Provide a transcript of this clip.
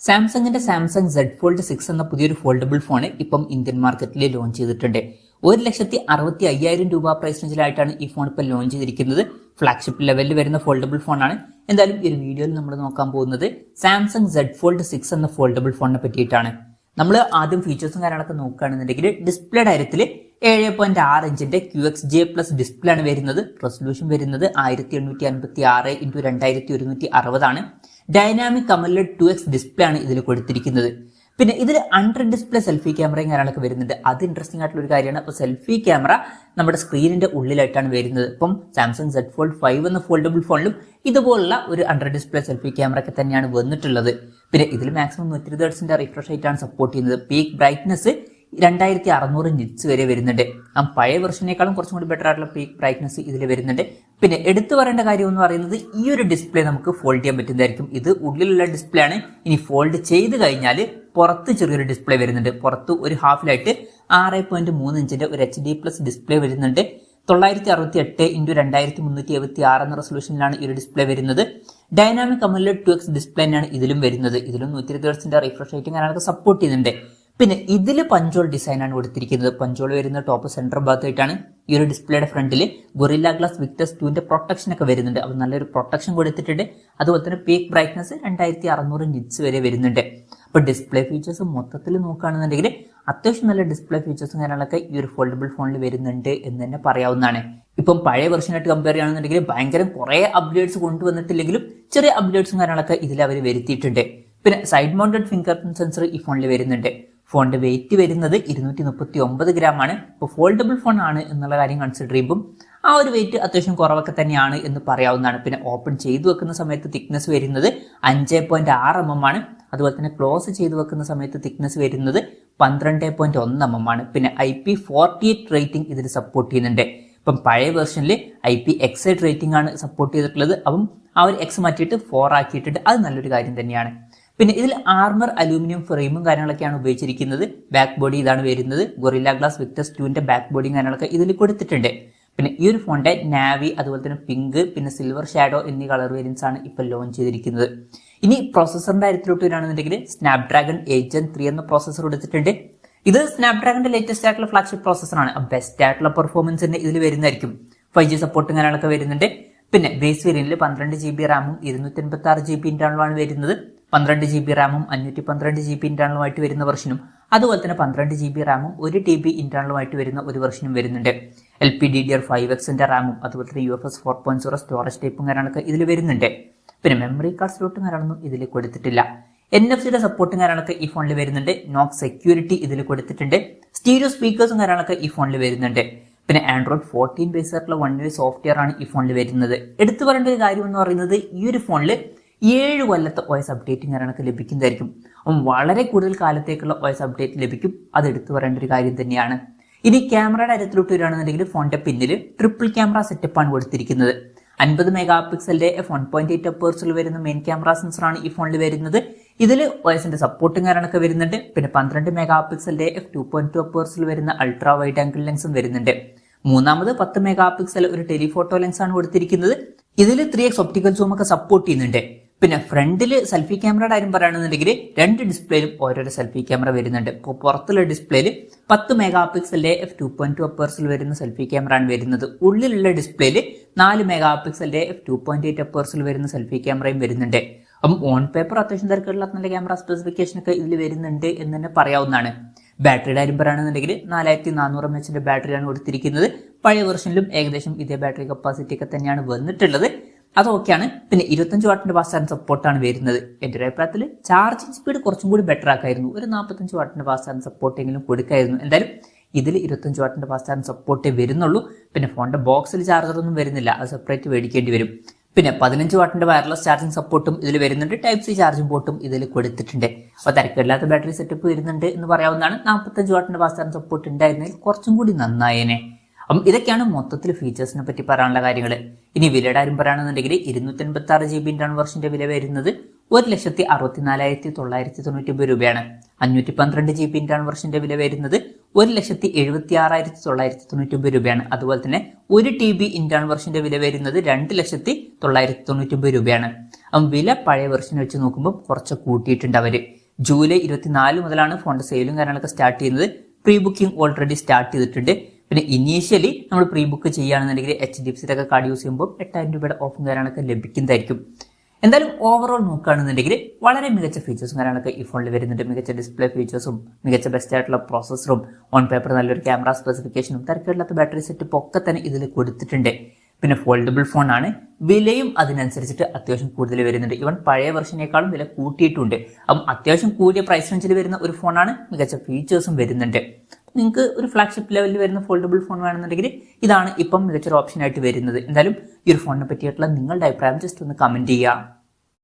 സാംസങ്ങിന്റെ Samsung Z Fold 6 എന്ന പുതിയൊരു ഫോൾഡബിൾ ഫോൺ ഇപ്പം ഇന്ത്യൻ മാർക്കറ്റിൽ ലോഞ്ച് ചെയ്തിട്ടുണ്ട്. 1,65,000 രൂപ പ്രൈസ് റേഞ്ചിലായിട്ടാണ് ഈ ഫോൺ ഇപ്പോൾ ലോഞ്ച് ചെയ്തിരിക്കുന്നത്. ഫ്ലാഗ്ഷിപ്പ് ലെവലിൽ വരുന്ന ഫോൾഡബിൾ ഫോണാണ്. എന്തായാലും ഈ ഒരു വീഡിയോയിൽ നമ്മൾ നോക്കാൻ പോകുന്നത് സാംസങ് Z Fold 6 എന്ന ഫോൾഡബിൾ ഫോണിനെ പറ്റിയിട്ടാണ്. നമ്മൾ ആദ്യം ഫീച്ചേഴ്സും കാര്യങ്ങളൊക്കെ നോക്കുകയാണെന്നുണ്ടെങ്കിൽ ഡിസ്പ്ലേ കാര്യത്തിൽ 7.6 ഇഞ്ചിന്റെ QXGA+ ഡിസ്പ്ലേ ആണ് വരുന്നത്. റെസൊല്യൂഷൻ വരുന്നത് 1856x2160 ആണ്. ഡൈനാമിക് AMOLED 2x ഡിസ്പ്ലേ ആണ് ഇതിൽ കൊടുത്തിരിക്കുന്നത്. പിന്നെ ഇതിൽ അണ്ടർ ഡിസ്പ്ലേ സെൽഫി ക്യാമറയും കാര്യങ്ങളൊക്കെ വരുന്നുണ്ട്. അത് ഇൻട്രസ്റ്റിംഗ് ആയിട്ടുള്ള ഒരു കാര്യമാണ്. അപ്പോൾ സെൽഫി ക്യാമറ നമ്മുടെ സ്ക്രീനിന്റെ ഉള്ളിലായിട്ടാണ് വരുന്നത്. ഇപ്പം സാംസങ് Z Fold 5 എന്ന ഫോൾഡബിൾ ഫോണിലും ഇതുപോലുള്ള ഒരു അണ്ടർ ഡിസ്പ്ലേ സെൽഫി ക്യാമറ ഒക്കെ തന്നെയാണ് വന്നിട്ടുള്ളത്. പിന്നെ ഇതിൽ മാക്സിമം 120 ഹെർട്സിന്റെ റിഫ്രഷ് റേറ്റ് ആണ് സപ്പോർട്ട് ചെയ്യുന്നത്. പീക്ക് ബ്രൈറ്റ്നസ് 2600 നിറ്റ്സ് വരെ വരുന്നുണ്ട്. പഴയ വെർഷനേക്കാളും കുറച്ചും കൂടി ബെറ്റർ ആയിട്ടുള്ള പീക്ക് ബ്രൈറ്റ്നസ് ഇതിൽ വരുന്നുണ്ട്. പിന്നെ എടുത്തു പറയേണ്ട കാര്യം എന്ന് പറയുന്നത് ഈ ഒരു ഡിസ്പ്ലേ നമുക്ക് ഫോൾഡ് ചെയ്യാൻ പറ്റുന്നതായിരിക്കും. ഇത് ഉള്ളിലുള്ള ഡിസ്പ്ലേ ആണ്. ഇനി ഫോൾഡ് ചെയ്ത് കഴിഞ്ഞാൽ പുറത്ത് ചെറിയൊരു ഡിസ്പ്ലേ വരുന്നുണ്ട്. പുറത്ത് ഒരു ഹാഫിലായിട്ട് 6.3 ഇഞ്ചിന്റെ ഒരു HD+ ഡിസ്പ്ലേ വരുന്നുണ്ട്. 968x2376 എന്ന റെസൊല്യൂഷനിലാണ് ഈ ഒരു ഡിസ്പ്ലേ വരുന്നത്. ഡൈനാമിക് AMOLED 2x ഡിസ്പ്ലേ തന്നെയാണ് ഇതിലും വരുന്നത്. ഇതിലും 120 ഹെർട്സിന്റെ റിഫ്രഷ് റേറ്റും കാര്യങ്ങളൊക്കെ സപ്പോർട്ട് ചെയ്യുന്നുണ്ട്. പിന്നെ ഇതിൽ പഞ്ചോൾ ഡിസൈൻ ആണ് കൊടുത്തിരിക്കുന്നത്. പഞ്ചോൾ വരുന്ന ടോപ്പ് സെന്റർ ഭാഗത്തായിട്ടാണ്. ഈ ഒരു ഡിസ്പ്ലേയുടെ ഫ്രണ്ടിൽ ഗൊറില്ല ഗ്ലാസ് വിക്ടസ് 2ന്റെ പ്രൊട്ടക്ഷൻ ഒക്കെ വരുന്നുണ്ട്. അപ്പോൾ നല്ലൊരു പ്രൊട്ടക്ഷൻ കൊടുത്തിട്ടുണ്ട്. അതുപോലെ തന്നെ പീക്ക് ബ്രൈറ്റ്നസ് 2600 നിറ്റ്സ് വരെ വരുന്നുണ്ട്. അപ്പോൾ ഡിസ്പ്ലേ ഫീച്ചേഴ്സ് മൊത്തത്തിൽ നോക്കുകയാണെന്നുണ്ടെങ്കിൽ അത്യാവശ്യം നല്ല ഡിസ്പ്ലേ ഫീച്ചേഴ്സും കാര്യങ്ങളൊക്കെ ഈ ഒരു ഫോൾഡബിൾ ഫോണിൽ വരുന്നുണ്ട് എന്ന് തന്നെ പറയാവുന്നതാണ്. ഇപ്പം പഴയ വെർഷനായിട്ട് കമ്പയർ ചെയ്യുകയാണെന്നുണ്ടെങ്കിൽ ഭയങ്കര കുറേ അപ്ഡേറ്റ്സ് കൊണ്ടുവന്നിട്ടില്ലെങ്കിലും ചെറിയ അപ്ഡേറ്റ്സും കാര്യങ്ങളൊക്കെ ഇതിൽ അവർ വരുത്തിയിട്ടുണ്ട്. പിന്നെ side mounted finger print sensor ഈ ഫോണിൽ വരുന്നുണ്ട്. ഫോണിന്റെ വെയിറ്റ് വരുന്നത് 239 ഗ്രാം ആണ്. ഇപ്പോൾ ഫോൾഡബിൾ ഫോൺ ആണ് എന്നുള്ള കാര്യം കൺസിഡർ ചെയ്യുമ്പോൾ ആ ഒരു വെയിറ്റ് അത്യാവശ്യം കുറവൊക്കെ തന്നെയാണ് എന്ന് പറയാവുന്നതാണ്. പിന്നെ ഓപ്പൺ ചെയ്തു വെക്കുന്ന സമയത്ത് തിക്നെസ് വരുന്നത് 5.6 mm ആണ്. അതുപോലെ തന്നെ ക്ലോസ് ചെയ്തു വെക്കുന്ന സമയത്ത് തിക്നെസ് വരുന്നത് 12.1 mm ആണ്. പിന്നെ IP48 റേറ്റിംഗ് ഇതിൽ സപ്പോർട്ട് ചെയ്യുന്നുണ്ട്. ഇപ്പം പഴയ വെർഷനിൽ IPX8 റേറ്റിംഗ് ആണ് സപ്പോർട്ട് ചെയ്തിട്ടുള്ളത്. അപ്പം ആ ഒരു X മാറ്റിയിട്ട് 4 ആക്കിയിട്ടുണ്ട്. അത് നല്ലൊരു കാര്യം തന്നെയാണ്. പിന്നെ ഇതിൽ ആർമർ അലൂമിനിയം ഫ്രെയിമും കാര്യങ്ങളൊക്കെയാണ് ഉപയോഗിച്ചിരിക്കുന്നത്. ബാക്ക് ബോഡി ഇതാണ് വരുന്നത്. ഗൊറില്ല ഗ്ലാസ് വിക്ടസ് 2ന്റെ ബാക്ക് ബോഡിയും കാര്യങ്ങളൊക്കെ ഇതിൽ കൊടുത്തിട്ടുണ്ട്. പിന്നെ ഈ ഒരു ഫോണിന്റെ നാവി, അതുപോലെ തന്നെ പിങ്ക്, പിന്നെ സിൽവർ ഷാഡോ എന്നീ കളർ വേരിയൻസ് ആണ് ഇപ്പോൾ ലോഞ്ച് ചെയ്തിരിക്കുന്നത്. ഇനി പ്രോസസറിന്റെ കാര്യത്തിലോട്ട് വരികയാണെന്നുണ്ടെങ്കിൽ സ്നാപ്ഡ്രാഗൺ 8 Gen 3 എന്ന പ്രോസസർ കൊടുത്തിട്ടുണ്ട്. ഇത് സ്നാപ്ഡ്രാഗന്റെ ലേറ്റസ്റ്റ് ആയിട്ടുള്ള ഫ്ലാഗ്ഷിപ്പ് പ്രോസസറാണ്. ബെസ്റ്റ് ആയിട്ടുള്ള പെർഫോമൻസ് തന്നെ ഇതിൽ വരുന്നതായിരിക്കും. 5G സപ്പോർട്ടും കാര്യങ്ങളൊക്കെ വരുന്നുണ്ട്. പിന്നെ ബേസ് വേരിയന്റിൽ 12 GB റാമും 256 GB ഇന്റേണലുമാണ് വരുന്നത്. 12 GB റാമും 512 GB ഇന്റേണലുമായിട്ട് വരുന്ന വെർഷനും, അതുപോലെ തന്നെ 12 GB റാമും 1 TB ഇന്റേണലുമായിട്ട് വരുന്ന ഒരു വെർഷനും വരുന്നുണ്ട്. LPDDR5Xന്റെ റാമും അതുപോലെ തന്നെ UFS 4.0 സ്റ്റോറേജ് ടൈപ്പും കാര്യങ്ങളൊക്കെ ഇതിൽ വരുന്നുണ്ട്. പിന്നെ മെമ്മറി കാർഡ് സ്ലോട്ടും കാര്യങ്ങളൊന്നും ഇതിൽ കൊടുത്തിട്ടില്ല. NFC-യുടെ സപ്പോർട്ടും കാര്യങ്ങളൊക്കെ ഈ ഫോണിൽ വരുന്നുണ്ട്. നോക്ക് സെക്യൂരിറ്റി ഇതിൽ കൊടുത്തിട്ടുണ്ട്. സ്റ്റീരിയോ സ്പീക്കേഴ്സും കാര്യങ്ങളൊക്കെ ഈ ഫോണിൽ വരുന്നുണ്ട്. പിന്നെ Android 14 ബേസ് ആയിട്ടുള്ള 1UI സോഫ്റ്റ്വെയർ ആണ് ഈ ഫോണിൽ വരുന്നത്. എടുത്തു പറയേണ്ട ഒരു കാര്യം എന്ന് പറയുന്നത് ഈ ഒരു ഫോണിൽ 7 കൊല്ലത്തെ OS അപ്ഡേറ്റും കാര്യങ്ങളൊക്കെ ലഭിക്കുന്നതായിരിക്കും. വളരെ കൂടുതൽ കാലത്തേക്കുള്ള OS അപ്ഡേറ്റ് ലഭിക്കും. അത് എടുത്തു പറയേണ്ട ഒരു കാര്യം തന്നെയാണ്. ഇനി ക്യാമറയുടെ കാര്യത്തിലോട്ട് വരികയാണെന്നുണ്ടെങ്കിൽ ഫോണിന്റെ പിന്നിൽ ട്രിപ്പിൾ ക്യാമറ സെറ്റപ്പാണ് കൊടുത്തിരിക്കുന്നത്. 50 മെഗാപിക്സലിന്റെ f1.8 അപ്പേഴ്സിൽ വരുന്ന മെയിൻ ക്യാമറ സെൻസറാണ് ഈ ഫോണിൽ വരുന്നത്. ഇതിൽ OSന്റെ സപ്പോർട്ടും കാര്യങ്ങളൊക്കെ വരുന്നുണ്ട്. പിന്നെ 12 മെഗാപിക്സലിന്റെ f2.2 അപ്പേഴ്സിൽ വരുന്ന അൾട്രാ വൈഡ് ആംഗിൾ ലെൻസും വരുന്നുണ്ട്. മൂന്നാമത് 10 മെഗാപിക്സൽ ഒരു ടെലിഫോട്ടോ ലെൻസ് ആണ് കൊടുത്തിരിക്കുന്നത്. ഇതിൽ 3x ഒപ്റ്റിക്കൽ സൂം ഒക്കെ സപ്പോർട്ട് ചെയ്യുന്നുണ്ട്. പിന്നെ ഫ്രണ്ടിൽ സെൽഫി ക്യാമറയുടെ കാര്യം പറയുകയാണെന്നുണ്ടെങ്കിൽ 2 ഡിസ്പ്ലേയിലും ഓരോരോ സെൽഫി ക്യാമറ വരുന്നുണ്ട്. ഇപ്പോൾ പുറത്തുള്ള ഡിസ്പ്ലേയിൽ 10 മെഗാപിക്സലിന്റെ f2.2 അപ്പേഴ്സിൽ വരുന്ന സെൽഫി ക്യാമറ ആണ് വരുന്നത്. ഉള്ളിലുള്ള ഡിസ്പ്ലേയിൽ 4 മെഗാപിക്സലിന്റെ f2.8 അപ്പേഴ്സിൽ വരുന്ന സെൽഫി ക്യാമറയും വരുന്നുണ്ട്. അപ്പം ഓൺ പേപ്പർ അത്യാവശ്യം തിരക്കുള്ള നല്ല ക്യാമറ സ്പെസിഫിക്കേഷൻ ഒക്കെ ഇതിൽ വരുന്നുണ്ട് എന്ന് തന്നെ പറയാവുന്നതാണ്. ബാറ്ററിയുടെ കാര്യം പറയുകയാണെന്നുണ്ടെങ്കിൽ 4400 mAh ബാറ്ററിയാണ് കൊടുത്തിരിക്കുന്നത്. പഴയ വെർഷനിലും ഏകദേശം ഇതേ ബാറ്ററി കപ്പാസിറ്റി ഒക്കെ തന്നെയാണ് വന്നിട്ടുള്ളത്. അതൊക്കെയാണ്. പിന്നെ 25 വാട്ടിന്റെ ഫാസ്റ്റ് ചാർജിംഗ് സപ്പോർട്ടാണ് വരുന്നത്. എൻ്റെ ഒരു അഭിപ്രായത്തിൽ ചാർജിങ് സ്പീഡ് കുറച്ചും കൂടി ബെറ്റർ ആക്കായിരുന്നു. ഒരു 45 വാട്ടിന്റെ ഫാസ്റ്റ് ചാർജിംഗ് സപ്പോർട്ടെങ്കിലും കൊടുക്കായിരുന്നു. എന്തായാലും ഇതിൽ 25 വാട്ടിന്റെ ഫാസ്റ്റ് ചാർജിംഗ് സപ്പോർട്ടേ വരുന്നുള്ളൂ. പിന്നെ ഫോണിന്റെ ബോക്സിൽ ചാർജറൊന്നും വരുന്നില്ല. അത് സെപ്പറേറ്റ് മേടിക്കേണ്ടി വരും. പിന്നെ 15 വാട്ടിന്റെ വയർലെസ് ചാർജിംഗ് സപ്പോർട്ടും ഇതിൽ വരുന്നുണ്ട്. Type-C ചാർജിംഗ് പോർട്ടും ഇതിൽ കൊടുത്തിട്ടുണ്ട്. അപ്പോൾ തിരക്കില്ലാത്ത ബാറ്ററി സെറ്റപ്പ് വരുന്നുണ്ട് എന്ന് പറയാവുന്നതാണ്. 45 വാട്ടിന്റെ ഫാസ്റ്റ് ചാർജിംഗ് സപ്പോർട്ട് ഉണ്ടായിരുന്നെങ്കിൽ കുറച്ചും കൂടി നന്നായേനെ. അപ്പം ഇതൊക്കെയാണ് മൊത്തത്തിൽ ഫീച്ചേഴ്സിനെ പറ്റി പറയാനുള്ള കാര്യങ്ങൾ. ഇനി വിലയുടെ കാര്യം പറയുകയാണെന്നുണ്ടെങ്കിൽ 256 GB ഇന്റേണൽ വെർഷന്റെ വില വരുന്നത് 1,64,999 രൂപയാണ്. 512 GB ഇന്റേണൽ വെർഷന്റെ വില വരുന്നത് 1,76,999 രൂപയാണ്. അതുപോലെ തന്നെ 1 TB ഇന്റേണൽ വെർഷന്റെ വില വരുന്നത് 2,09,99 രൂപയാണ്. അപ്പം വില പഴയ വെർഷൻ വെച്ച് നോക്കുമ്പോൾ കുറച്ച് കൂട്ടിയിട്ടുണ്ട് അവർ. ജൂലൈ 24 മുതലാണ് ഫോണിന്റെ സെയിലും കാര്യങ്ങളൊക്കെ സ്റ്റാർട്ട് ചെയ്യുന്നത്. പ്രീ ബുക്കിംഗ് ഓൾറെഡി സ്റ്റാർട്ട് ചെയ്തിട്ടുണ്ട്. പിന്നെ ഇനീഷ്യലി നമ്മൾ പ്രീ ബുക്ക് ചെയ്യുകയാണെന്നുണ്ടെങ്കിൽ HDFC കാർഡ് യൂസ് ചെയ്യുമ്പോൾ 8000 രൂപയുടെ ഓഫും കാര്യങ്ങളൊക്കെ ലഭിക്കുന്നതായിരിക്കും. എന്തായാലും ഓവറോൾ നോക്കുകയാണെന്നുണ്ടെങ്കിൽ വളരെ മികച്ച ഫീച്ചേഴ്സും കാര്യങ്ങളൊക്കെ ഈ ഫോണിൽ വരുന്നുണ്ട്. മികച്ച ഡിസ്പ്ലേ ഫീച്ചേഴ്സും മികച്ച ബെസ്റ്റ് ആയിട്ടുള്ള പ്രോസസ്സറും ഓൺ പേപ്പർ നല്ലൊരു ക്യാമറ സ്പെസിഫിക്കേഷനും തിരക്കില്ലാത്ത ബാറ്ററി സെറ്റപ്പ് ഒക്കെ തന്നെ ഇതിൽ കൊടുത്തിട്ടുണ്ട്. പിന്നെ ഫോൾഡബിൾ ഫോൺ ആണ്, വിലയും അതിനനുസരിച്ചിട്ട് അത്യാവശ്യം കൂടുതൽ വരുന്നുണ്ട്. ഇവൻ പഴയ വെർഷനേക്കാളും വില കൂട്ടിയിട്ടുണ്ട്. അപ്പം അത്യാവശ്യം കൂടിയ പ്രൈസ് റേഞ്ചിൽ വരുന്ന ഒരു ഫോണാണ്, മികച്ച ഫീച്ചേഴ്സും വരുന്നുണ്ട്. നിങ്ങൾക്ക് ഒരു ഫ്ലാഗ്ഷിപ്പ് ലെവലിൽ വരുന്ന ഫോൾഡബിൾ ഫോൺ വേണമെന്നുണ്ടെങ്കിൽ ഇതാണ് ഇപ്പം മികച്ചൊരു ഓപ്ഷൻ ആയിട്ട് വരുന്നത്. എന്തായാലും ഈ ഒരു ഫോണിനെ പറ്റിയിട്ടുള്ള നിങ്ങളുടെ അഭിപ്രായം ജസ്റ്റ് ഒന്ന് കമന്റ് ചെയ്യുക.